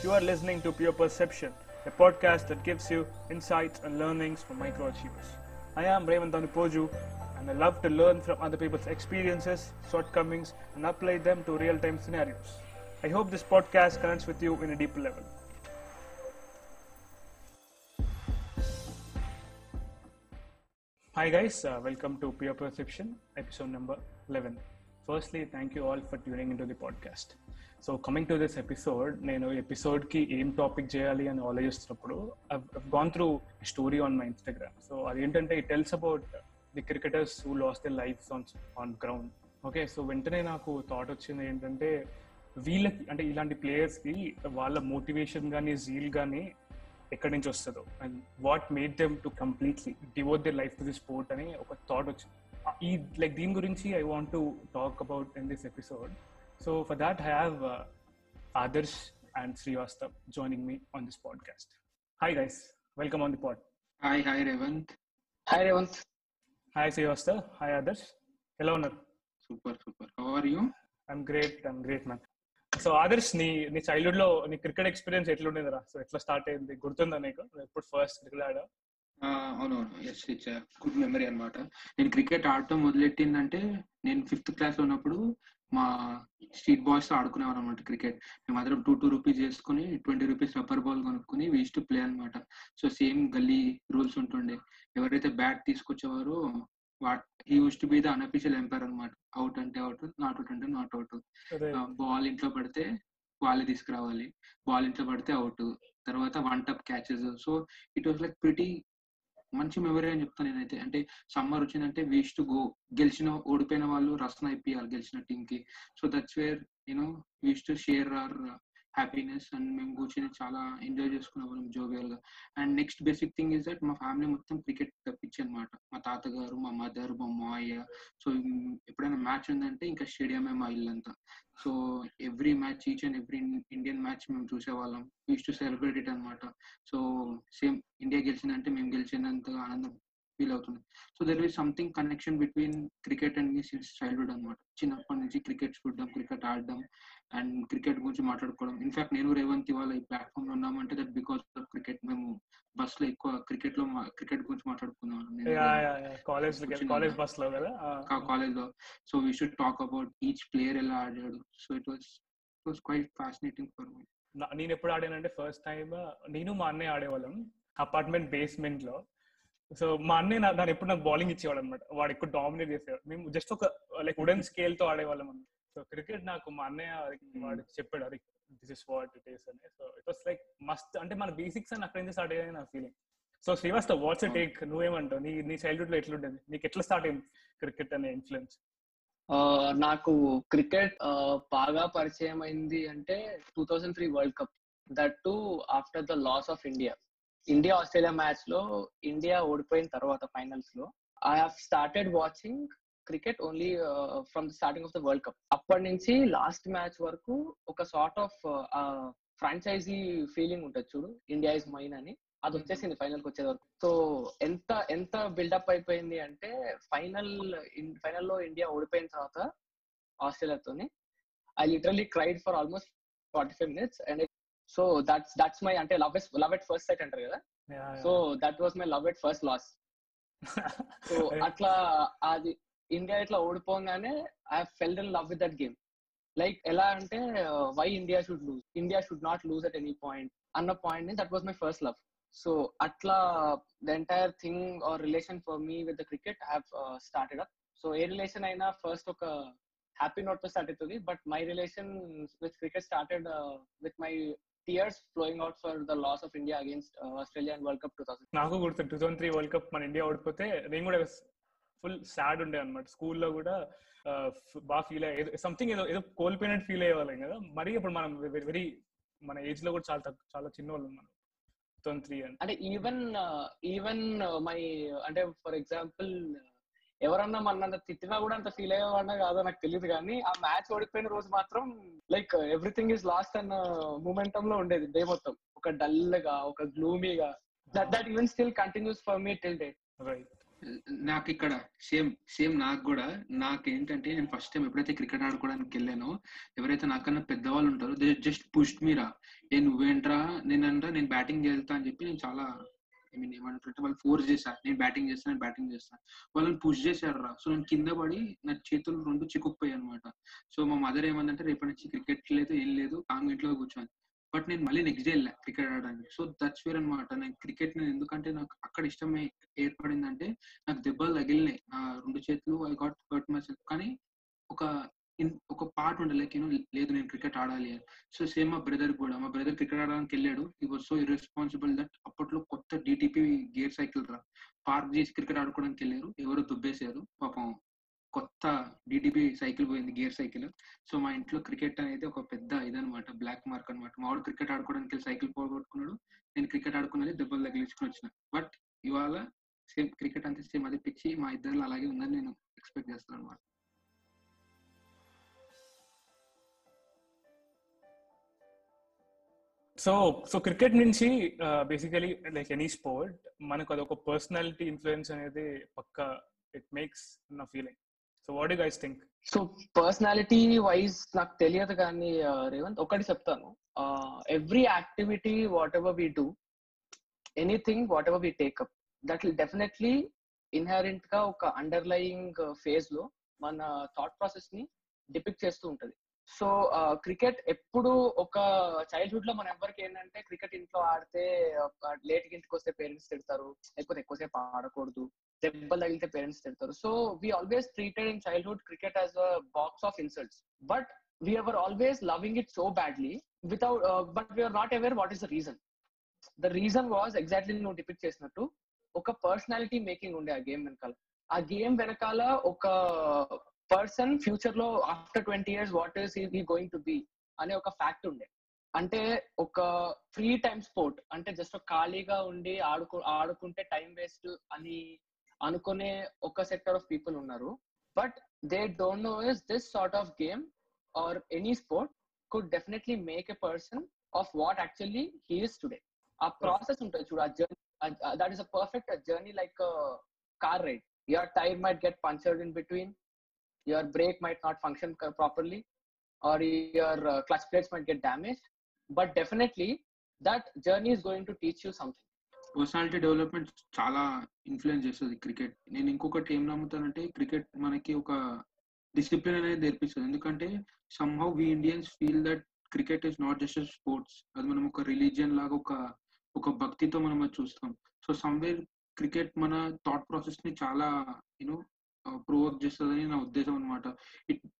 You are listening to Pure Perception, a podcast that gives you insights and learnings from microachievers. I am Revant Anupoju, and I love to learn from other people's experiences, shortcomings, and apply them to real-time scenarios. I hope this podcast connects with you in a deeper level. Hi guys, welcome to Pure Perception, episode number 11. Firstly, thank you all for tuning into the podcast. So coming to this episode, నేను ఎపిసోడ్కి ఏం topic చేయాలి అని ఆలోచిస్తున్నప్పుడు I've gone through a story on my Instagram. So అదేంటంటే it tells about the cricketers who lost their lives on ground. Okay, so వెంటనే నాకు thought వచ్చింది ఏంటంటే వీళ్ళకి అంటే ఇలాంటి ప్లేయర్స్కి వాళ్ళ మోటివేషన్ కానీ జీల్ కానీ ఎక్కడి నుంచి వస్తుందో and what made them to completely devote they life to the sport అని ఒక థాట్ వచ్చింది. ఈ లైక్ దీని గురించి I want to talk about in this episode. So for that I have Adarsh and Srivastav joining me on this podcast. Hi guys, welcome on the pod. Hi Revanth. Hi Srivastav. Hi Adarsh. ఎలా ఉన్నారు? Super. How are you? I'm great man. So Adarsh, నీ childhood లో నీ cricket experience ఎట్లుండేదిరా? So ఎట్లా start అయింది, గుర్తుందా నీకు? ఎప్పుడు ఫస్ట్ క్రికెట్ ఆడా? అవునవును, ఎస్, ఇట్స్ గుడ్ మెమరీ అనమాట. నేను క్రికెట్ ఆడటం మొదలెట్టిందంటే నేను 5th క్లాస్ లో ఉన్నప్పుడు మా స్ట్రీట్ బాయ్స్ తో ఆడుకునేవారు అనమాట క్రికెట్. మేము అందరం 2 రూపీస్ చేసుకుని 20 రూపీస్ రబ్బర్ బాల్ కొనుక్కుని వీ యూజ్డ్ టు ప్లే అనమాట. సో సేమ్ గల్లీ రూల్స్ ఉంటుండే. ఎవరైతే బ్యాట్ తీసుకొచ్చేవారో he used to be the unofficial umpire అనమాట. అవుట్ అంటే అవుట్, నాట్ అవుట్ అంటే నాట్ అవుట్. బాల్ ఇంట్లో పడితే వాళ్ళే తీసుకురావాలి, బాల్ ఇంట్లో పడితే అవుట్. తర్వాత 1 టప్ catches. So it was like pretty మంచి మెమరీ అని చెప్తాను నేనైతే. అంటే సమ్మర్ వచ్చిందంటే వీ యూజ్డ్ టు గో, ఓడిపోయిన వాళ్ళు రసన అయిపోయాలి గెలిచిన టీమ్ కి. So that's where you know we used to share our happiness and మేము కూర్చొని చాలా ఎంజాయ్ చేసుకునే వాళ్ళం జోవియల్ గా. And next basic thing is that మా ఫ్యామిలీ మొత్తం క్రికెట్ పిచ్ అనమాట. మా తాతగారు, మా మదర్, మా మావయ్య. సో ఎప్పుడైనా మ్యాచ్ ఉందంటే ఇంకా స్టేడియమే మా ఇల్లంతా. So every match, each and every Indian match మేము చూసేవాళ్ళం. యూస్ టు సెలబ్రేట్ ఇట్ అనమాట. సో సేమ్ ఇండియా గెలిచిందంటే మేము గెలిచినంత ఆనందం ఫీల్ అవుతుంది. So there is something connection between cricket and me since childhood అనమాట. చిన్నప్పటి నుంచి క్రికెట్ చూడడం, క్రికెట్ ఆడడం అండ్ క్రికెట్ గురించి మాట్లాడుకోవడం. ఇన్ఫాక్ట్ నేను రేవంత్ ఇవాళ ఈ ప్లాట్ఫామ్ లో ఉన్నామంటే దట్ బికాస్ ఆఫ్ క్రికెట్. మేము బస్ లో ఎక్కువ క్రికెట్ గురించి మాట్లాడుకున్నాం కాలేజ్ బస్ లో కదా, కాలేజ్ లో. So we should talk about each player ఎలా ఆడాడు. So it was quite fascinating for me. నేను ఎప్పుడు ఆడానంటే ఫస్ట్ టైం నేను మా అన్నయ్య ఆడేవాళ్ళం అపార్ట్మెంట్ బేస్మెంట్ లో. సో మా అన్నయ్య నాకు ఎప్పుడు బౌలింగ్ ఇచ్చేవాడు అనమాట. వాడు ఎక్కువ డామినేట్ చేసేవాడు. మేము జస్ట్ ఒక లైక్ వుడెన్ స్కేల్ తో ఆడేవాళ్ళం అన్నమాట. సో క్రికెట్ నాకు మా అన్నయ్య వాడు చెప్పాడు, అరే this is what it is అని. So it was like must. అంటే మన బేసిక్స్ అని అక్కడి నుంచి స్టార్ట్ అయ్యాయని నా feeling. So Srivastav, what's a take? నువ్వేమంటావు? నీ చైల్డ్హుడ్ లో ఎట్లుండేది? నీకు ఎట్లా స్టార్ట్ అయింది క్రికెట్ అనే ఇన్ఫ్లుయెన్స్? నాకు క్రికెట్ బాగా పరిచయం అయింది అంటే 2003 world cup. That too after the loss of India Australia match లో ఇండియా ఓడిపోయిన తర్వాత ఫైనల్స్ లో I have started watching cricket only from the starting of the world cup. అప్పటి నుంచి లాస్ట్ మ్యాచ్ వరకు ఒక సార్ట్ ఆఫ్ ఫ్రాంచైజీ ఫీలింగ్ ఉంటుంది చూడు, ఇండియా ఇస్ మైన్ అని. అది వచ్చేసింది ఫైనల్ కి వచ్చే వరకు. సో ఎంత బిల్డప్ అయిపోయింది అంటే ఫైనల్లో ఇండియా ఓడిపోయిన తర్వాత ఆస్ట్రేలియాతోని I literally cried for almost 45 minutes. And so that's my అంటే లవ్ ఎట్ ఫస్ట్ సైట్ అంటారు కదా. So that was my love at first loss. So అట్లా అది ఇండియా ఇట్లా ఓడిపోగానే I fell in love with that game. Like ఎలా అంటే why India should not lose at any point అన్న point. That was my first love. So అట్లా the entire thing or relation for me with the cricket I have started up. So A relation అయినా first ఒక happy note తో start అవుతుంది. But my relation with cricket started with my tears flowing out for the loss of India against Australia in World Cup 2000. నాకు గుర్తు 2003 world cup మన India ఓడిపోతే నేను కూడా ఫుల్ సాడ్ ఉండే అనమాట. స్కూల్లో కూడా బాగా ఫీల్ అయ్యే సంథింగ్ ఏదో కోల్పోయినట్టు ఫీల్ అయ్యేవాళ్ళం కదా. మరి ఇప్పుడు మనం మన ఏజ్ లో కూడా చాలా చిన్న వాళ్ళం మనం 2003 అంటే ఈవెన్ మై అంటే ఫర్ ఎగ్జాంపుల్ ఎవరన్నా మన తిట్టినా కూడా అంత ఫీల్ అయ్యేవాడినా కాదో నాకు తెలియదు. కానీ ఆ మ్యాచ్ ఓడిపోయిన రోజు మాత్రం లైక్ ఎవ్రీథింగ్ ఈస్ లాస్ట్ అన్న మూమెంటం లో ఉండేది డే మొత్తం. ఒక డల్ గా, ఒక గ్లూమీగా. That even still continues for me till day. Right. నాకు ఇక్కడ సేమ్ నాకు కూడా నాకేంటంటే నేను ఫస్ట్ టైం ఎప్పుడైతే క్రికెట్ ఆడుకోవడానికి వెళ్ళానో ఎవరైతే నాకన్నా పెద్దవాళ్ళు ఉంటారో దే జస్ట్ పుష్ మీరా, నువ్వేంట్రా, నేను బ్యాటింగ్ చేస్తా అని చెప్పి నేను చాలా ఏమంటుంటే వాళ్ళు ఫోర్స్ చేశారు, నేను బ్యాటింగ్ చేస్తాను వాళ్ళని పుష్ చేశారు రా. సో నేను కింద పడి నా చేతులు రెండు చిక్కుకుపోయాయి అనమాట. సో మా మదర్ ఏమందంటే రేపటి నుంచి క్రికెట్ లేదు ఏం లేదు కాంగ్ ఇంట్లో కూర్చొని. బట్ నేను మళ్ళీ నెక్స్ట్ డే వెళ్ళా క్రికెట్ ఆడడానికి. సో దట్స్ వేర్ అనమాట. నేను క్రికెట్ ఎందుకంటే నాకు అక్కడ ఇష్టం ఏర్పడిందంటే నాకు దెబ్బలు తగిలినాయి నా రెండు చేతులు, I got hurt my self. కానీ ఒక పార్ట్ ఉండే లైక్ లేదు నేను క్రికెట్ ఆడాలి అని. సో సేమ్ మా బ్రదర్ క్రికెట్ ఆడడానికి వెళ్ళాడు. ఈ వాజ్ సో ఇర్రెస్పాన్సిబుల్ దట్ అప్పట్లో కొత్త డిటిపి గేర్ సైకిల్ రా పార్క్ చేసి క్రికెట్ ఆడుకోవడానికి వెళ్ళారు, ఎవరు దుబ్బేశారు పాపం. కొత్త డిటిపి సైకిల్ పోయింది, గేర్ సైకిల్. సో మా ఇంట్లో క్రికెట్ అనేది ఒక పెద్ద ఇదనమాట, బ్లాక్ మార్క్ అనమాట. మా వాడు క్రికెట్ ఆడుకోవడానికి వెళ్ళి సైకిల్ పోగొట్టుకున్నాడు, నేను క్రికెట్ ఆడుకున్నది దెబ్బలు తగిలించుకుని వచ్చిన. బట్ ఇవాళ సేమ్ క్రికెట్ అంతే సేమ్ అది పిచ్చి మా ఇద్దరు అలాగే ఉందని నేను ఎక్స్పెక్ట్ చేస్తాను అనమాట. సో క్రికెట్ నుంచి బేసికలీ లైక్ ఎనీ స్పోర్ట్ మనకు అదొక పర్సనాలిటీ ఇన్ఫ్లుయెన్స్ అనేది పక్కా ఇట్ మేక్స్ నా feeling. So what do guys think? So personality wise నాకు తెలియదు కానీ రేవంత్ ఒకటి చెప్తాను. Every activity whatever we do, anything whatever we take up, that will definitely inherent గా ఒక అండర్లయింగ్ ఫేజ్ లో మన థాట్ ప్రాసెస్ ని డిపిక్ట్ చేస్తూ ఉంటది. సో క్రికెట్ ఎప్పుడు ఒక చైల్డ్హుడ్ లో మన ఎవరికి ఏంటంటే క్రికెట్ ఇంట్లో ఆడితే లేట్ ఇంటికి వస్తే పేరెంట్స్ తిడతారు, లేకపోతే ఎక్కువసేపు ఆడకూడదు, దెబ్బలు తగిలితే పేరెంట్స్ తిడతారు. So we always treated in childhood cricket as a box of insults. But we ever always loving it so badly without but we are not aware what is the reason. The reason was exactly నువ్వు depict చేసినట్టు ఒక personality making ఉండే ఆ game వెనకాల. ఆ game వెనకాల ఒక person future లో after 20 years what is he going to be అనే ఒక ఫ్యాక్ట్ ఉండే. అంటే ఒక ఫ్రీ టైమ్ స్పోర్ట్ అంటే జస్ట్ ఖాళీగా ఉండి ఆడుకుంటే టైం వేస్ట్ అని అనుకునే ఒక సెక్టర్ ఆఫ్ పీపుల్ ఉన్నారు. But they don't know is this sort of game or any sport could definitely make a person of what actually he is today. ఆ process ఉంటుంది చూడు, ఆ journey, that is a perfect journey like a car ride. Your tire might get punctured in between, your brake might not function properly, or your clutch plates might get damaged, but definitely that journey is going to teach you something. Personality development చాలా influence చేస్తుంది cricket. నేను ఇంకొకటి ఏం నమ్ముతానంటే cricket మనకి ఒక discipline అనేది నేర్పిస్తుంది. ఎందుకంటే somehow we Indians feel that cricket is not just sports, అది మనం ఒక రిలీజియన్ లాగా ఒక భక్తితో మనం అది చూస్తాం. సో సమ్వేర్ క్రికెట్ మన థాట్ ప్రాసెస్ ని చాలా ప్రొవోక్ చేస్తుందని నా ఉద్దేశం అనమాట.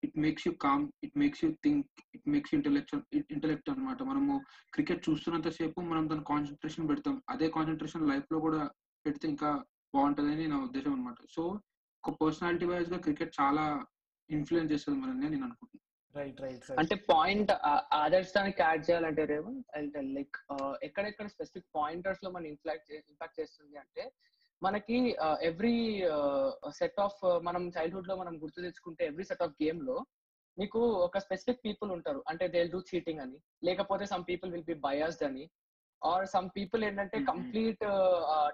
It makes you calm, it makes you think, it makes you intellect అనమాట. మనము క్రికెట్ చూస్తున్నంత సేపు మనం దాని కాన్సన్ట్రేషన్ పెడతాం, అదే కాన్సన్ట్రేషన్ లైఫ్ లో కూడా పెడితే ఇంకా బాగుంటుందని నా ఉద్దేశం అనమాట. సో ఒక పర్సనాలిటీ వైజ్ గా క్రికెట్ చాలా ఇన్ఫ్లుయెన్స్ చేస్తుంది మనల్ని నేను అనుకుంటున్నాను. అంటే పాయింట్ ఆదర్శానికి యాడ్ చేయాలంటే రేవంత్ లైక్ ఎక్కడెక్కడ స్పెసిఫిక్ పాయింటర్స్ లో మనం ఇంపాక్ట్ చేస్తుంది అంటే మనకి ఎవ్రీ సెట్ ఆఫ్ మనం చైల్డ్హుడ్ లో మనం గుర్తు తెచ్చుకుంటే ఎవ్రీ సెట్ ఆఫ్ గేమ్ లో మీకు ఒక స్పెసిఫిక్ పీపుల్ ఉంటారు. అంటే దే విల్ డూ చీటింగ్ అని, లేకపోతే some people will be biased అని, ఆర్ సమ్ పీపుల్ ఏంటంటే కంప్లీట్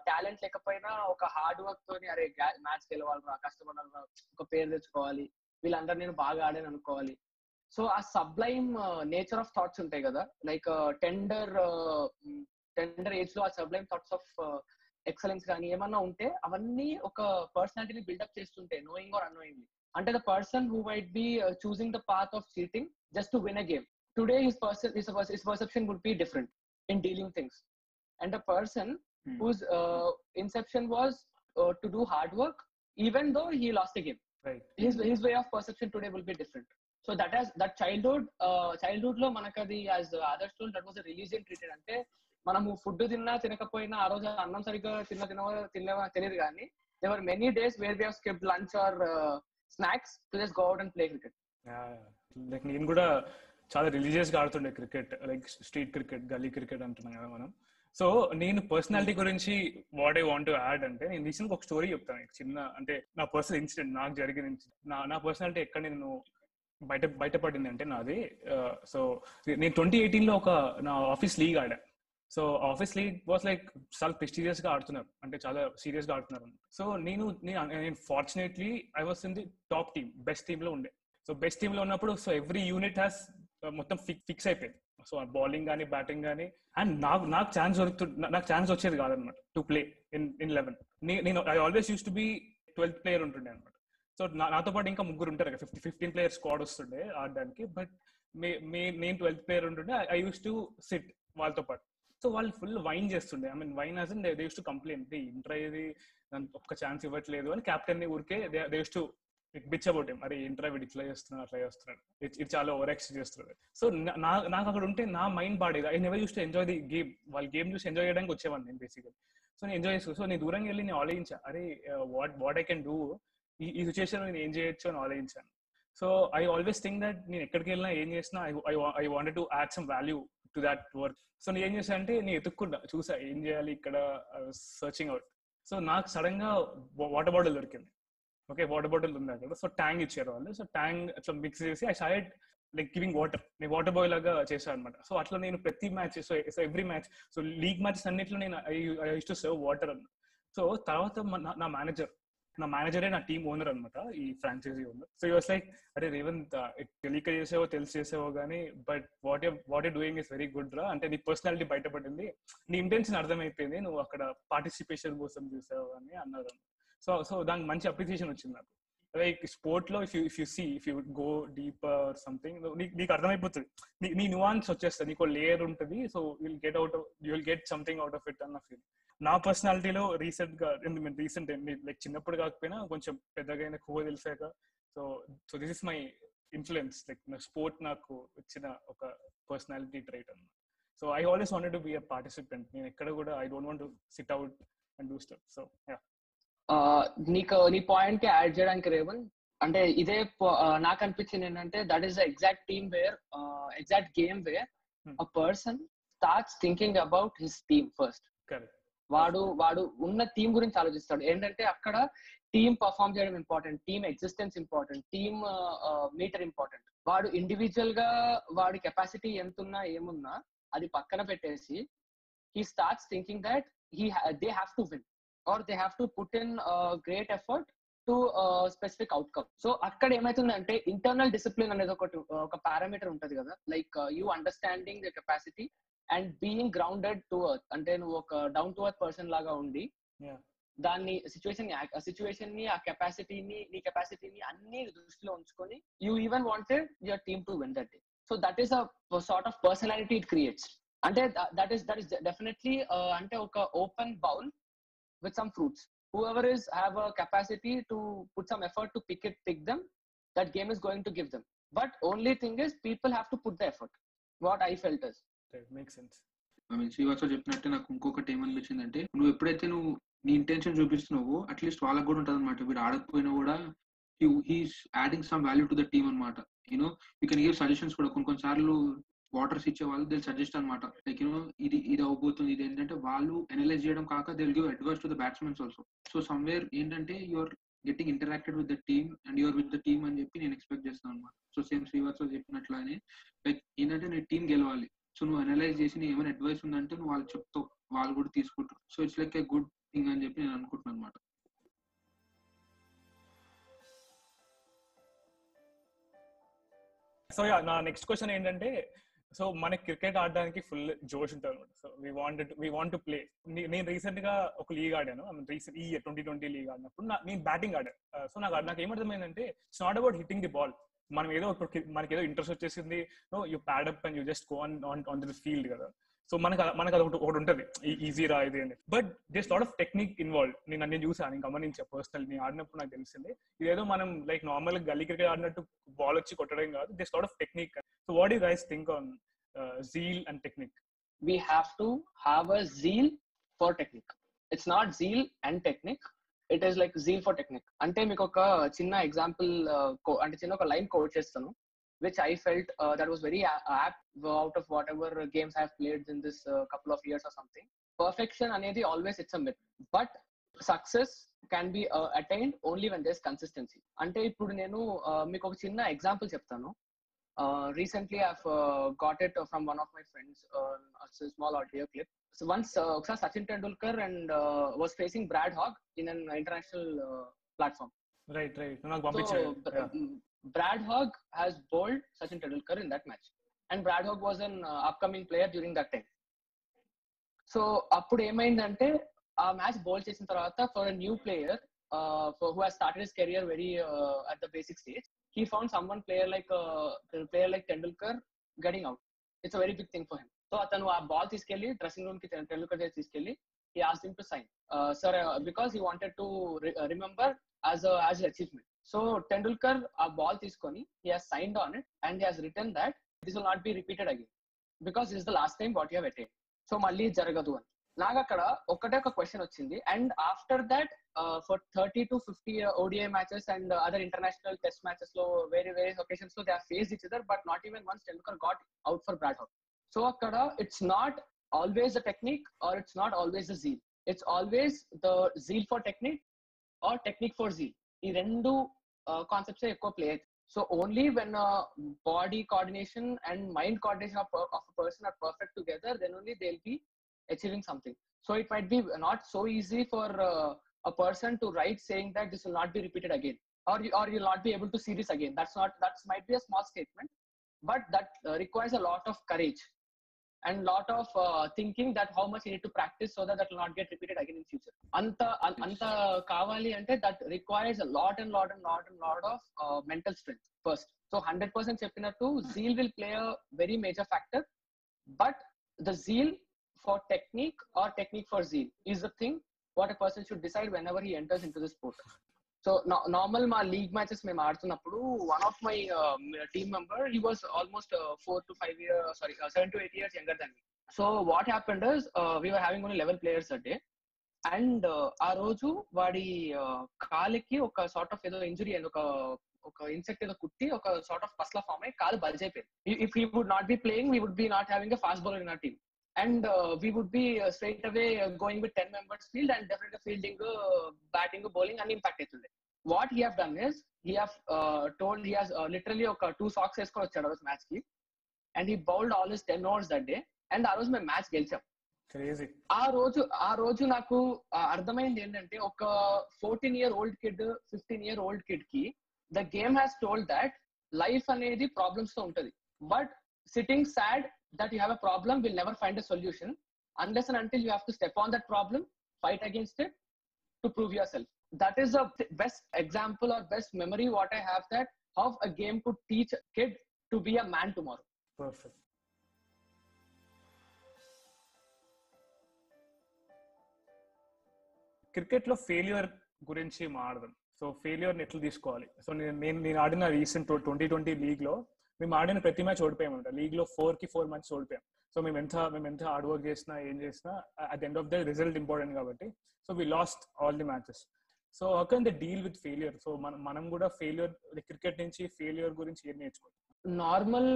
టాలెంట్ లేకపోయినా ఒక హార్డ్ వర్క్ తోని అరే మ్యాచ్ గెలవాలరా, కష్టపడాలరా, ఒక పేరు తెచ్చుకోవాలి, వీళ్ళందరూ నేను బాగా ఆడాను అనుకోవాలి. సో ఆ సబ్లైమ్ నేచర్ ఆఫ్ థాట్స్ ఉంటాయి కదా, లైక్ టెండర్ ఏజ్ లో ఆ సబ్లైమ్ థాట్స్ ఆఫ్ ఎక్సలెన్స్ కానీ ఏమన్నా ఉంటే అవన్నీ ఒక పర్సనాలిటీని బిల్డప్ చేస్తుంటాయి, నోయింగ్ ఆర్ అన్నోయింగ్లీ. అంటే the person who might be choosing the path of cheating just to win a game, today his perception would be different in dealing things. And the person whose inception was to do hard work even though he lost a game, right? His way of perception today will be different. So that childhood lo manakadi as others told, that was a religion treated. Ante manamu food tinna tinakapoyina aa roju annam sariga tinna teliyadu gaani there were many days where we have skipped lunch or snacks to just go out and play cricket. Like నేను కూడా చాలా religious గా ఆడుతుండే cricket, like street cricket, గల్లీ cricket అంటున్నాం కదా మనం. So నేను పర్సనాలిటీ గురించి what I want to add అంటే, నేను రీసెంట్ ఒక స్టోరీ చెప్తాను చిన్న, అంటే నా పర్సనల్ ఇన్సిడెంట్, నాకు జరిగిన నా పర్సనాలిటీ ఎక్కడ నేను బయటపడింది అంటే నాది. సో నేను 2018 లో ఒక నా ఆఫీస్ లీగ్ ఆడా. సో ఆబ్వియస్లీ వాస్ లైక్ చాలా ప్రెస్టీజియస్ గా ఆడుతున్నారు, అంటే చాలా సీరియస్ గా ఆడుతున్నారు. సో నేను fortunately I was in the top team, best team లో ఉండే. సో బెస్ట్ టీమ్ లో ఉన్నప్పుడు సో ఎవ్రీ యూనిట్ హ్యాస్ మొత్తం ఫిక్స్ అయిపోయింది. సో బౌలింగ్ కానీ బ్యాటింగ్ కానీ, అండ్ నాకు ఛాన్స్ వచ్చేది కాదనమాట టు ప్లే ఇన్ 11. నేను I always use to be 12th player ఉంటుండే అనమాట. సో నాతో పాటు ఇంకా ముగ్గురు ఉంటారు కదా, 15 ప్లేయర్ స్క్వాడ్ వస్తుండే ఆడడానికి. బట్ నేను 12th ప్లేయర్ ఉంటుండే. ఐ యూస్ టు సిట్ వాళ్ళతో పాటు. సో వాళ్ళు ఫుల్ వైన్ చేస్తుండే. I mean whine as in they use to complaint, ఇంట్రా ఇది ఒక్క ఛాన్స్ ఇవ్వట్లేదు అని కెప్టెన్ ని ఊరికే they use to bitch about him. అరే ఇంట్రా వీడు ఇట్లా చేస్తున్నాడు అట్లా చేస్తున్నాడు, ఇది చాలా ఓవర్ యాక్షన్ చేస్తున్నాడు. సో నాకు అక్కడ ఉంటే నా మైండ్ బాడేది. I never use to enjoy the game. వాళ్ళ గేమ్ చూసి ఎంజాయ్ చేయడానికి వచ్చేవాడిని నేను బేసిక్గా. సో నేను ఎంజాయ్ చేస్తాను. సో నేను దూరంగా వెళ్ళి నేను ఆలోచించా, అరే వాట్ ఐ కెన్ డూ, ఈ సిచ్యువేషన్ నేను ఏం చేయొచ్చు అని ఆలోచించాను. So I always think that నేను ఎక్కడికి వెళ్ళినా ఏం చేసినా I wanted to add some value to that work. So నేను ఏం చేశాను అంటే నేను ఎత్తుక్కుంటా, చూసా ఏం చేయాలి ఇక్కడ, సర్చింగ్ అవుట్. సో నాకు సడన్ గా వాటర్ బాటిల్ దొరికింది. ఓకే, వాటర్ బాటిల్ ఉంది అక్కడ. సో ట్యాంక్ ఇచ్చారు వాళ్ళు. సో ట్యాంక్ అట్లా మిక్స్ చేసి I started like giving water. నేను వాటర్ బాయ్ లాగా చేశాను అనమాట. సో అట్లా నేను ప్రతి match, so every match, so league matches అన్నిట్లో నేను I use to serve water అన్న. సో తర్వాత నా మేనేజరే నా టీమ్ ఓనర్ అనమాట, ఈ ఫ్రాంచైజీ ఓనర్. సో ఈ వాస్ లైక్, అరే రేవంత్ తెలియక చేసావో తెలిసి చేసావో కానీ, but what you doing is very good రా. అంటే నీ పర్సనాలిటీ బయటపడింది, నీ ఇంటెన్షన్ అర్థమైపోయింది, నువ్వు అక్కడ పార్టిసిపేషన్ కోసం చూసావు అని అన్నారు. సో దానికి మంచి అప్రిసియేషన్ వచ్చింది నాకు. లైక్ స్పోర్ట్ లో if you go deeper or something, నీకు అర్థమైపోతుంది, నీ న్యూయాన్స్ వచ్చేస్తుంది, నీకు లేయర్ ఉంటుంది. So will get something out of it అన్న ఫీల్. నా పర్సనాలిటీలో రీసెంట్ లైక్ చిన్నప్పుడు కాకపోయినా కొంచెం పెద్దగా అయినా ఎక్కువ తెలిసాక, so this is my influence. Like నా స్పోర్ట్ నాకు వచ్చిన ఒక పర్సనాలిటీ ట్రైట్ అన్నమాట. So I always wanted to be a participant. నేను ఎక్కడ కూడా I don't want to sit out and do stuff. So yeah, నీ పాయింట్ కి యాడ్ చేయడానికి రేవన్, అంటే ఇదే నాకు అనిపించింది ఏంటంటే that is the exact team where exact game where a person starts thinking about his team first. వాడు ఉన్న టీం గురించి ఆలోచిస్తాడు. ఏంటంటే అక్కడ టీమ్ పర్ఫార్మ్ చేయడం important, team existence important, team meter important. వాడు ఇండివిజువల్ గా వాడి కెపాసిటీ ఎంతున్నా ఏమున్నా అది పక్కన పెట్టేసి he starts thinking that they have to win or they have to put in great effort to specific outcome. So అక్కడ ఏమైతుందంటే ఇంటర్నల్ డిసిప్లిన్ అనేది ఒక పారామీటర్ ఉంటది కదా, like you understanding the capacity and being grounded to earth. అంటే నువ్వు ఒక down to earth person లాగా ఉండి దాన్ని సిచ్యువేషన్ ని ఆ కెపాసిటీని నీ కెపాసిటీని అన్ని దృష్టిలో ఉంచుకొని you even wanted your team to win that day. So that is a sort of personality it creates. అంటే దట్ ఈస్ డెఫినెట్లీ అంటే ఒక open bowl with some fruits. Whoever have a capacity to put some effort to pick them, that game is going to give them. But only thing is people have to put the effort. What I felt is that makes sense. I mean Srivasa చెప్పినట్టే నాకు ఇంకొకటి ఏమనిపించింది అంటే, నువ్వు ఎప్పుడైతే నువ్వు నీ intention చూపిస్తున్నావో at least వాళ్ళకి కూడా ఉంటుంది అనమాట. వీడు ఆడకపోయినా కూడా he's adding some value to the team అనమాట. You know you can give suggestions కూడా. కొన్నిసార్లు వాటర్స్ ఇచ్చే వాళ్ళు దే సజెస్ట్ అనమాట, లైక్ యూనో ఇది అవబోతుంది, ఇది ఏంటంటే వాళ్ళు అనలైజ్ చేయడం కాక they will give advice to the batsmens also. So somewhere ఏంటంటే you're getting interacted with the team and you're with the team అని చెప్పి నేను ఎక్స్పెక్ట్ చేస్తాను అనమాట. సో సేమ్ శ్రీవాత్సవ్ చెప్పినట్లానే లైక్ ఏంటంటే నీ టీం గెలవాలి. సో నువ్వు అనలైజ్ చేసి నీ ఏమైనా అడ్వైస్ ఉందంటే నువ్వు వాళ్ళు చెప్తావు, వాళ్ళు కూడా తీసుకుంటారు. So it's like a good thing అని చెప్పి నేను అనుకుంటున్నాను అనమాట. సో నా నెక్స్ట్ క్వశ్చన్ ఏంటంటే, సో మనకి క్రికెట్ ఆడడానికి ఫుల్ జోష్ ఉంటుంది అనమాట. So we want to play. నేను రీసెంట్ గా ఒక లీగ్ ఆడాను, రీసెంట్ ఈ 2020 లీగ్ ఆడినప్పుడు నేను బ్యాటింగ్ ఆడాను. సో నాకు ఏమర్థమైందంటే, it's not about hitting the ball. మనం ఏదో మనకి ఏదో ఇంట్రెస్ట్ వచ్చేసింది, no you pad up and you just go on the field కదా. సో మనకు అది ఒకటి ఉంటుంది, ఈజీ రా ఇది అని. But this lot of technique involve. నేను చూసాను, నేను గమనించా పర్సనల్. నేను ఆడినప్పుడు నాకు తెలిసింది ఇదేదో మనం లైక్ నార్మల్ గల్లీ క్రికెట్ ఆడినట్టు బాల్ వచ్చి కొట్టడం కాదు. This lot of technique. So what you guys think on zeal and technique? We have to have a zeal for technique. It's not zeal and technique, it is like zeal for technique. Ante meeku oka chinna example ante chinna oka line quote chestanu, which I felt that was very apt out of whatever games I have played in this couple of years or something. Perfection anedi always it's a myth, but success can be attained only when there's consistency. Ante ippudu nenu meeku oka chinna example cheptanu. Recently I've got it from one of my friends, a small audio clip. once ఒకసారి Sachin Tendulkar and was facing Brad Hogg in an international platform. Right. నాకు So పంపించాడు. Brad Hogg has bowled Sachin Tendulkar in that match, and Brad Hogg was an upcoming player during that time. So అప్పుడు ఏమైందంటే ఆ match bowl చేసిన తర్వాత for a new player who has started his career very at the basic stage, he found someone player like Tendulkar getting out. It's a very big thing for him. So atanu aa ball తీసుకెళ్లి dressing room కి Tendulkar తీసుకెళ్లి he asked him to sign, sir, because he wanted to remember as an achievement. So Tendulkar a ball తీసుకొని he has signed on it and he has written that this will not be repeated again because this is the last time what you have attained. So మళ్ళీ జరగదు అని నాకు అక్కడ ఒకటే ఒక question వచ్చింది. And after that for 30 to 50 ODI matches and other international test matches లో various occasions లో they have faced each other, but not even once Tendulkar got out for Brad Hogg. So అక్కడ it's not always the technique or it's not always the zeal, it's always the zeal for technique or technique for zeal. ఈ రెండు concepts ఎక్కువ play అవుతాయి. So only when body coordination and mind coordination of a person are perfect together, then only they'll be achieving something. So it might be not so easy for a person to write saying that this will not be repeated again, or you'll not be able to see this again. That might be a small statement, but that requires a lot of courage and lot of thinking that how much you need to practice so that will not get repeated again in future. Anta kavali ante that requires a lot of mental strength first. So 100% cheppinattu zeal will play a very major factor, but the zeal for technique or technique for zeal is the thing what a person should decide whenever he enters into the sport. So normal మా league matches మేము ఆడుతున్నప్పుడు one of my team member, he was almost 7 to 8 years younger than me. So what happened is we were having only 11 players a day, and ఆ రోజు వాడి కాలికి ఒక sort of ఏదో injury and ఒక insect ఏదో కుట్టి ఒక సార్ట్ ఆఫ్ పస్లా ఫామ్ అయ్యి కాలు బల్జ్ అయిపోయింది. If he would not be playing, we would be not having a fast bowler in our team, and we would be straight away going with 10 members field and definitely fielding, batting, bowling and impact aitundi. What he have done is he have told he has literally oka 2 socks eskoni vachadu aa match ki, and he bowled all his 10 overs that day, and aa roju me match gelicham. Crazy. ఆ రోజు నాకు అర్థమైంది ఏంటంటే ఒక 14-year-old kid 15-year-old kid కి the game has told that life అనేది problems తో ఉంటది, but sitting sad that you have a problem will never find a solution unless and until you have to step on that problem, fight against it to prove yourself. That is the best example or best memory what I have, that how a game could teach a kid to be a man tomorrow. Perfect. Cricket లో failure గురించి మాట్లాడదాం. So failure ఎట్లా తీసుకోవాలి? So నేను ఆడిన recent 2020 league లో మేము ఆడిన ప్రతి మ్యాచ్ ఓడిపోయామంట. లీగ్ లో 4 మ్యాచెస్ ఓడిపోయాం. సో మేము ఎంత హార్డ్ వర్క్ చేసినా ఏం చేసినా at the end of the result important కాబట్టి so we lost all the matches. So how can they deal with failure? So మనం కూడా ఫెయిల్యూర్, క్రికెట్ నుంచి ఫెయిల్యూర్ గురించి ఏం నేర్చుకోవాలి? Normal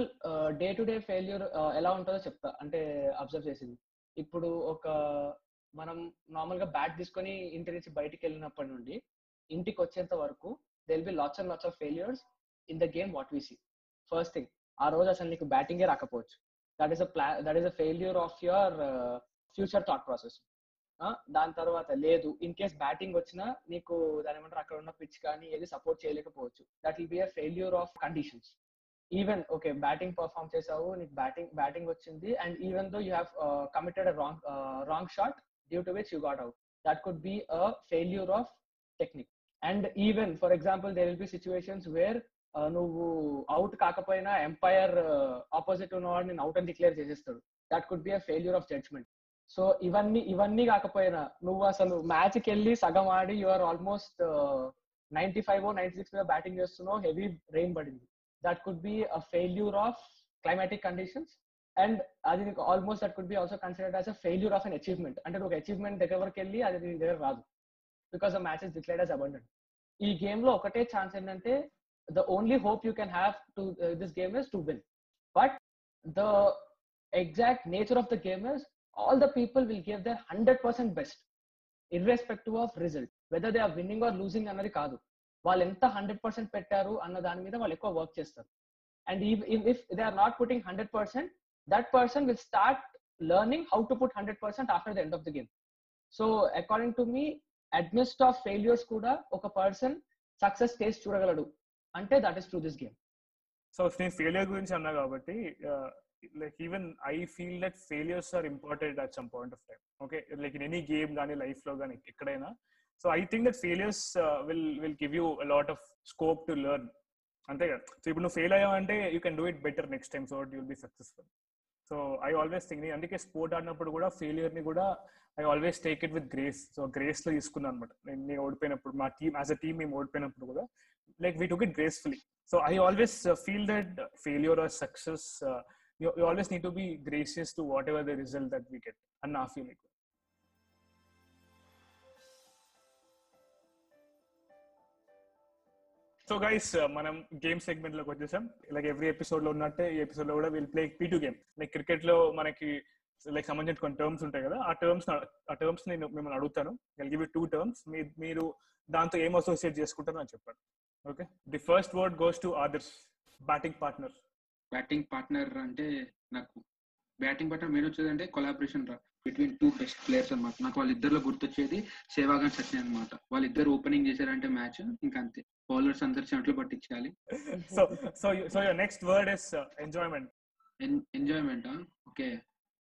day to day failure ఎలా ఉంటుందో చెప్తా. అంటే అబ్జర్వ్ చేసింది, ఇప్పుడు మనం నార్మల్ గా బ్యాట్ తీసుకొని ఇంటి నుంచి బయటికి వెళ్ళినప్పటి నుండి ఇంటికి వచ్చేంత వరకు they will be lots and lots of failures in the game what we see. First thing, ఆ రోజు అసలు నీకు బ్యాటింగే రాకపోవచ్చు. That is a failure of your future thought process. దాని తర్వాత లేదు, ఇన్ కేస్ బ్యాటింగ్ వచ్చినా నీకు దాని ఏమంటారు అక్కడ ఉన్న పిచ్ కానీ ఏది సపోర్ట్ చేయలేకపోవచ్చు. That will be a failure of conditions. Even okay batting perform చేసావు, నీకు బ్యాటింగ్ వచ్చింది, and even though you have committed a wrong shot due to which you got out, that could be a failure of technique. And even for example there will be situations where నువ్వు out కాకపోయినా umpire opposite ఉన్నవాడు నేను out అని declare చేసేస్తాడు. That could be a failure of judgement. So ఇవన్నీ కాకపోయినా నువ్వు అసలు మ్యాచ్ కి వెళ్ళి సగం ఆడి యూఆర్ ఆల్మోస్ట్ 95 or 96 మీద బ్యాటింగ్ చేస్తున్నావు, హెవీ రెయిన్ పడింది. That could be a failure of climatic conditions, and అది నీకు almost that could be also considered as a failure of an achievement. అంటే నువ్వు అచీవ్మెంట్ దగ్గర వరకు వెళ్ళి అది నీ దగ్గర రాదు because the match is declared as abundant. ఈ గేమ్ లో ఒకటే ఛాన్స్ ఏంటంటే the only hope you can have to this game is to win, but the exact nature of the game is all the people will give their 100% best irrespective of result, whether they are winning or losing అన్నది కాదు. వాళ్ళు ఎంత 100% పెట్టారు అన్న దాని మీద వాళ్ళు ఎక్కువ వర్క్ చేస్తారు. And if they are not putting 100%, that person will start learning how to put 100% after the end of the game. So according to me, amidst of failures kuda oka person success taste చూడగలడు అంటే that is through this game. So నేను failure గురించి అన్నా కాబట్టి like even I feel that failures are important at some point of time. Okay, like in any game కానీ life లో కానీ ఎక్కడైనా. So I think that failures will give you a lot of scope to learn. అంతే కదా. So ఇప్పుడు నువ్వు fail అయ్యావంటే you can do it better next time, so that you'll be successful. So I always think, అందుకే sport ఆడినప్పుడు కూడా failure ని కూడా I always take it with grace. So grace లో తీసుకున్నాను అనమాట. నేను ఓడిపోయినప్పుడు, మా టీమ్ యాజ్ అ టీమ్ మేము ఓడిపోయినప్పుడు కూడా like we took it gracefully. So I always feel that failure or success, you always need to be gracious to whatever the result that we get. And I feel like so guys, మనం game segment లోకి వచ్చేసాం. Like every episode లో ఉన్నట్టే ఈ episode లో కూడా will play P2 game. Like cricket లో మనకి లైక్ సంబంధించిన కొన్ని టర్మ్స్ ఉంటాయి కదా, ఆ టర్మ్స్ నేను మిమ్మల్ని అడుగుతాను. I give you 2 terms. మీరు దాంతో ఏం అసోసియేట్ చేసుకుంటారో అని చెప్పండి. Okay, the first word goes to Adarsh. Batting partner. Batting partner అంటే నాకు బ్యాటింగ్ పార్ట్నర్ మెయిన్ వచ్చేది అంటే కొలాబరేషన్ రా బిట్వీన్ 2 బెస్ట్ ప్లేయర్స్ అనమాట. నాకు వాళ్ళిద్దరిలో గుర్తొచ్చేది సేవాగ్ అండ్ సచిన్ అనమాట. వాళ్ళిద్దరు ఓపెనింగ్ చేశారంటే మ్యాచ్ ఇంకా అంతే, బౌలర్స్ అందరు చెంట్లు పట్టించాలి. So your next word is enjoyment. Enjoyment okay,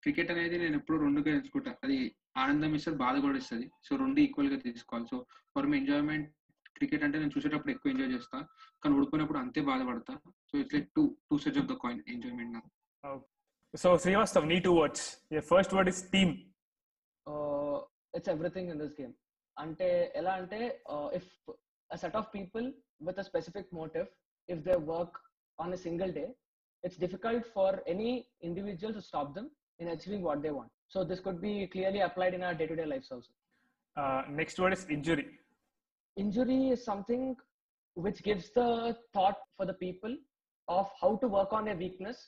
cricket అనేది నేను ఎప్పుడు రెండుగా ఎంచుకుంటా. అది ఆనందం ఇస్తుంది, బాధ కూడా ఇస్తుంది. సో రెండు ఈక్వల్ గా తీసుకోవాలి. So for my enjoyment cricket అంటే నేను చూసేటప్పుడు ఎక్కువ ఎంజాయ్ చేస్తా, కానీ ఓడిపోయినప్పుడు అంతే బాధపడతా. So it's like two sides of the coin, enjoyment నాకు. సో శ్రీవాస్తవ్, నీ 2 words. Your first word is team. It's everything in this game. అంటే ఎలా అంటే if a set of people with a specific motive, if they work on a single day, it's difficult for any individual to stop them in achieving what they want. So this could be clearly applied in our day-to-day lives also. Next word is injury. Injury is something which gives the thought for the people of how to work on their weakness,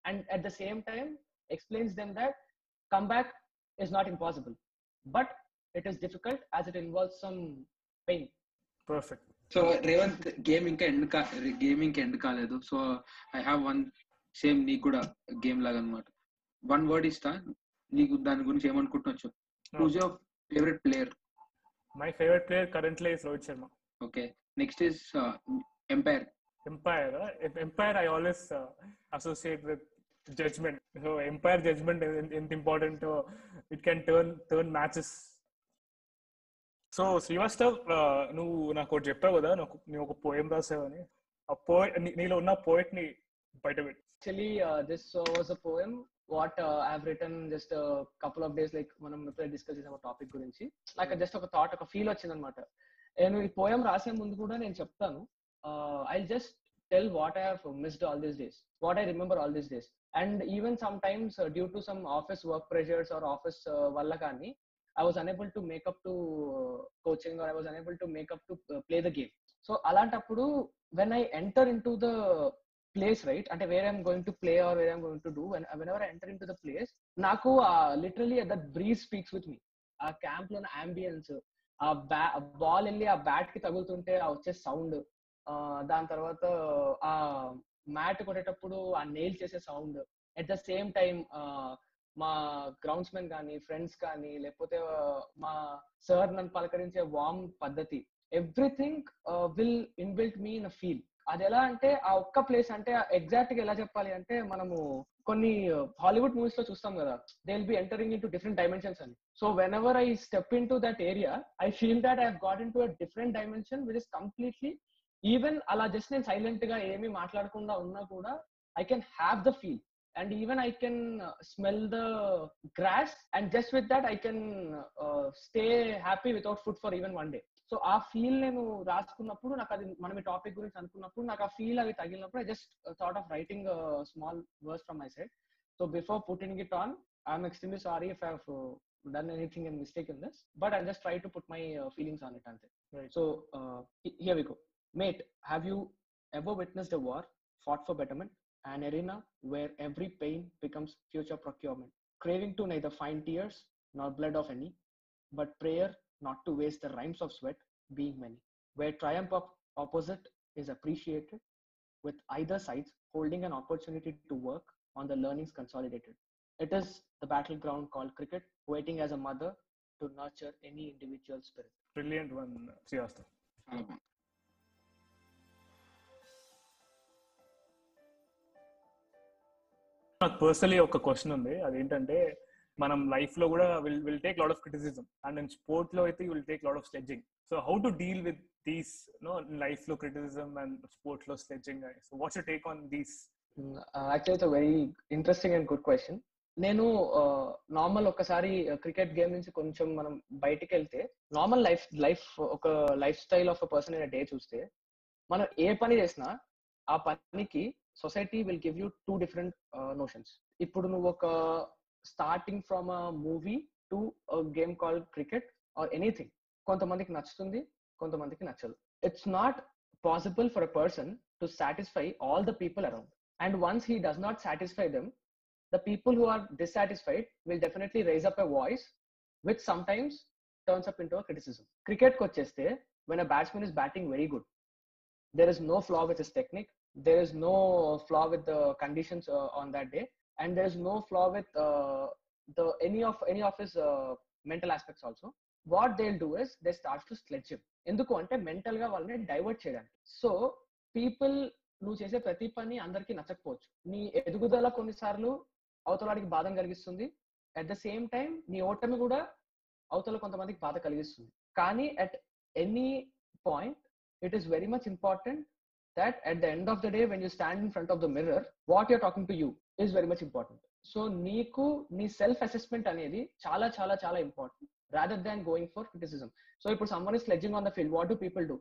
and at the same time explains them that comeback is not impossible, but it is difficult as it involves some pain. Perfect. So Revanth, game ఇంకా end కాలేదు. So I have one same నీకు కూడా game లాగా అనమాట. 1 word ఇస్తా, నీకు దాని గురించి ఏమనుకుంటున్నావు? Who's your favourite player? My favorite player currently is Rohit Sharma. Okay, next is Empire. Empire I always associate with judgment. So Empire judgment is important. It can turn matches. So Srivastav, నువ్వు నాకు ఒకటి చెప్పావు కదా, నువ్వు ఒక poem రాసావని. ఆ నీలో ఉన్న పోయిట్ ని బయటపెట్టు. Actually, this was a poem what I have written just a couple of days, like మనం ఇప్పుడు డిస్కస్ చేసిన టాపిక్ గురించి. నాకు జస్ట్ ఒక థాట్, ఒక ఫీల్ వచ్చింది అనమాట. నేను ఈ పోయం రాసే ముందు కూడా నేను చెప్తాను, I just tell what I have missed all these days, what I remember all these days. And even sometimes due to some office work pressures or office వల్ల కానీ I was unable to make up to coaching, or I was unable to make up to play the game. So alantappudu when I enter into the place, right, ante where I'm going to play or where I'm going to do, whenever I enter into the place, naku literally that breeze speaks with me. Aa camp lo na ambience, ball elli aa bat ki tagulutunte aa వచ్చే sound, దాని తర్వాత ఆ mat కొట్టేటప్పుడు ఆ nail చేసే sound, at the same time మా groundsmen కానీ friends కానీ లేకపోతే మా సార్ నన్ను పలకరించే వార్మ్ పద్ధతి, everything will inbuilt me in a feel. అది ఎలా అంటే ఆ ఒక్క ప్లేస్ అంటే ఎగ్జాక్ట్ గా ఎలా చెప్పాలి అంటే, మనము కొన్ని హాలీవుడ్ మూవీస్ లో చూస్తాం కదా, they will be entering into different dimensions అని. So whenever I step into that area, I feel that I have got into a different dimension which is completely, even అలా just నేను silent గా ఏమీ మాట్లాడకుండా ఉన్నా కూడా I can have the feel. And even I can smell the grass, and just with that I can stay happy without food for even one day. So ఆ feel నేను రాసుకున్నప్పుడు, నాకు అది మనం ఈ టాపిక్ గురించి అనుకున్నప్పుడు, నాకు ఆ ఫీల్ అవి తగిలినప్పుడు I just thought of writing a small verse from my side. So before putting it on, I'm extremely sorry if I've done anything in mistake in this, but I'll just try to put my feelings on it ante. Right. So here we go. Mate, have you ever witnessed a war fought for betterment? An arena where every pain becomes future procurement, craving to neither find tears nor blood of any, but prayer not to waste the rhymes of sweat being many, where triumph of opposite is appreciated, with either sides holding an opportunity to work on the learnings consolidated, It is the battleground called cricket, waiting as a mother to nurture any individual spirit. Brilliant one, Srivastav. చాలా బాగుంది. నాకు personally ఒక question ఉంది, అదేంటంటే మనం life లో కూడా will take lot of criticism, and in sport లో అయితే will take lot of sledging. So how to deal with these life లో క్రిటిసిజం అండ్ స్పోర్ట్స్ లో sledging? So what's your take on these? Actually, it's a very interesting and good question. నేను normal ఒకసారి cricket game నుంచి కొంచెం మనం బయటికి వెళ్తే, normal life ఒక life style of a person in day చూస్తే, మనం ఏ పని చేసినా ఆ పనికి society will give you 2 different notions. ఇప్పుడు నువ్వు ఒక starting from a movie to game call cricket or anything, కొంతమందికి నచ్చుతుంది, కొంతమందికి నచ్చదు. It's not possible for a person to satisfy all the people around. And once he does not satisfy them, the people who are dissatisfied will definitely raise up a voice, which sometimes turns up into a criticism. Cricket ko cheste, when a batsman is batting very good, there is no flaw with his technique, there is no flaw with the conditions on that day, and there is no flaw with any of his mental aspects also. What they'll do is they start to sledge him. Enduku ante mental ga valane divert cheyadaniki. So people, నువ్వు చేసే ప్రతి పని అందరికీ నచ్చకపోవచ్చు. నీ ఎదుగుదల కొన్నిసార్లు అవతలాడికి బాధ కలిగిస్తుంది, అట్ ద సేమ్ టైం నీ ఓటమి కూడా అవతల కొంతమందికి బాధ కలిగిస్తుంది. కానీ at any point it is very much important that at the end of the day, when you stand in front of the mirror, what you're talking to you is very much important. So నీకు నీ self assessment అనేది చాలా చాలా చాలా important, rather than going for criticism. So ఇప్పుడు someone is sledging on the field, what do people do?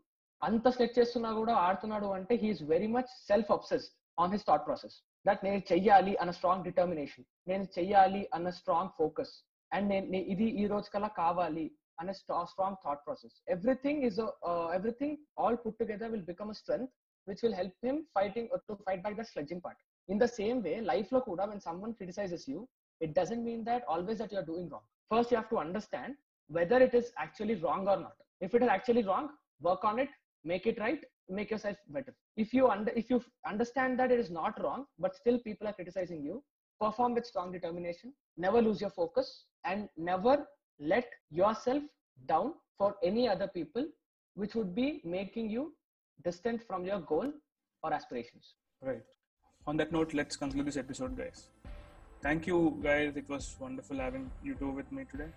అంత sledge చేస్తున్నా కూడా ఆడుతున్నాడు అంటే he is very much self obsessed on his thought process, that నేను చెయ్యాలి అన్న స్ట్రాంగ్ డిటర్మినేషన్, నేను చెయ్యాలి అన్న స్ట్రాంగ్ ఫోకస్, అండ్ నేను ఇది ఈ రోజు కల్లా కావాలి అనే strong thought process. Everything all put together will become a strength which will help him to fight back that sledging part. In the same way, life lo kuda, when someone criticizes you, it doesn't mean that always that you are doing wrong. First you have to understand whether it is actually wrong or not. If it is actually wrong, work on it, make it right, make yourself better. If you understand that it is not wrong, but still people are criticizing you, perform with strong determination, never lose your focus, and never let yourself down for any other people which would be making you distant from your goal or aspirations. Right. On that note, let's conclude this episode, guys. Thank you, guys. It was wonderful having you two with me today.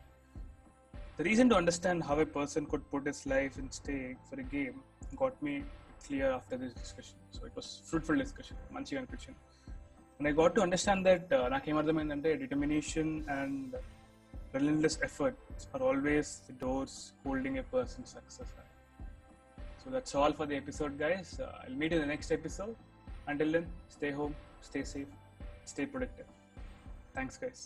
The reason to understand how a person could put his life in stake for a game got me clear after this discussion. So it was fruitful discussion. Manchiga aనిపించింది. And I got to understand that నాకేం అర్థమైందంటే determination and relentless effort are always the doors holding a person's success. So that's all for the episode, guys. I'll meet you in the next episode. Until then, stay home, stay safe, stay productive. Thanks, guys.